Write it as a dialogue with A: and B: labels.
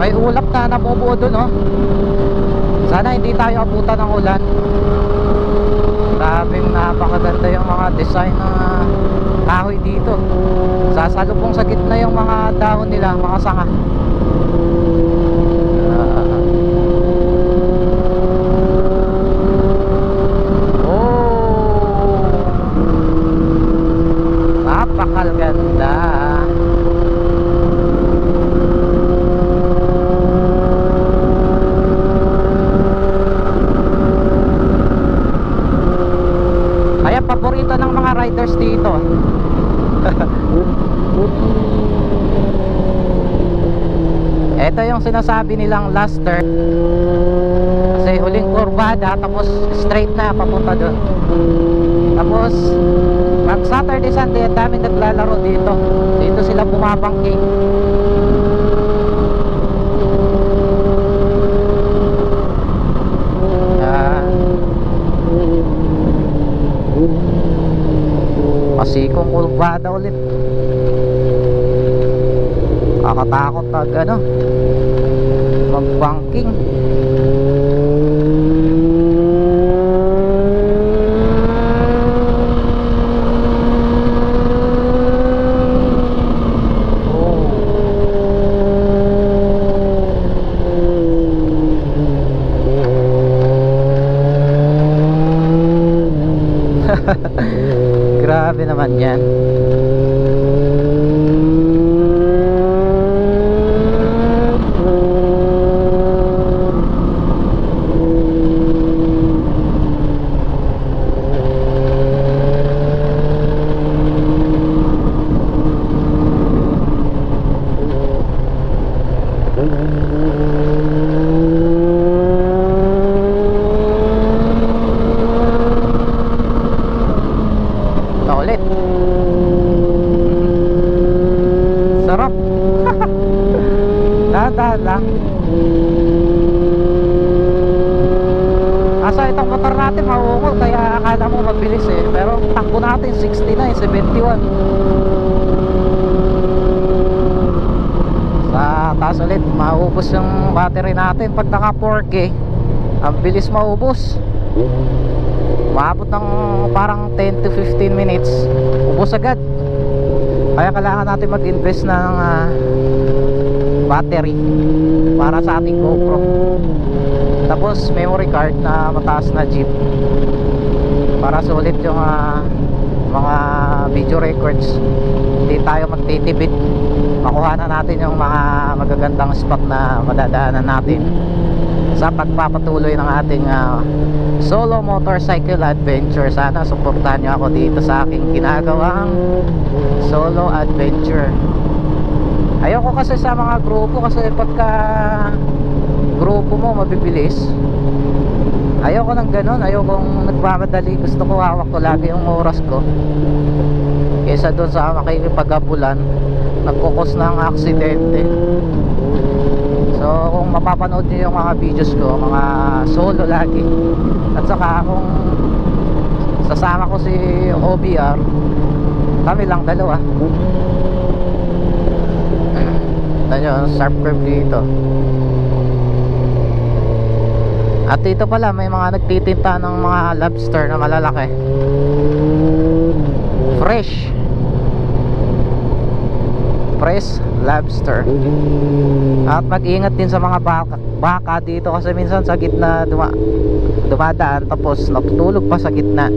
A: May ulap na nabubuo dun, oh. Sana hindi tayo abutan ng ulan. Grabing napakaganda yung mga design ng kahoy dito. Sasalubong sa gitna yung mga dahon nila, mga sanga. Napakaganda. Kaya paborito ng mga riders dito. Ito yung sinasabi nilang last turn. Kasi huling kurbada, tapos straight na papunta doon. Tapos pag Saturday, Sunday, ang daming naglalaro dito. Dito sila bumabangking. Pasikong kurbada ulit. Kakatakot na ano, magbangking. Grabe naman yan. Ulit. Sarap. Dahan-dahan lang. Asa itong motor natin mauungol, kaya akala mo mabilis eh. Pero takbo natin 69, 71. Sa taas ulit, maubos yung battery natin. Pag naka 4K, ang bilis maubos. Maabot ng parang 10 to 15 minutes, ubos agad. Kaya kailangan natin mag-invest ng battery para sa ating GoPro. Tapos memory card na mataas na jeep para sulit yung mga video records. Hindi tayo magtitibit. Makuha na natin yung mga magagandang spot na madadaanan natin sa pagpapatuloy ng ating solo motorcycle adventure. Sana suportahan nyo ako dito sa aking ginagawang solo adventure. Ayoko kasi sa mga grupo, kasi pagka grupo mo mabibilis. Ayoko ng ganun. Ayokong nagmamadali. Gusto ko hawak ko lagi yung oras ko, kesa doon sa makikipag-abulan, nagkukos ng aksidente. So kung mapapanood nyo yung mga videos ko, mga solo lagi, at saka kung sasama ko si OBR, kami lang dalawa. Tignan nyo, sharp curve dito. At dito pala may mga nagtitinta ng mga lobster na malalaki. Fresh lobster. At mag-ingat din sa mga baka dito, kasi minsan sa gitna dumadaan, tapos natutulog pa sa gitna.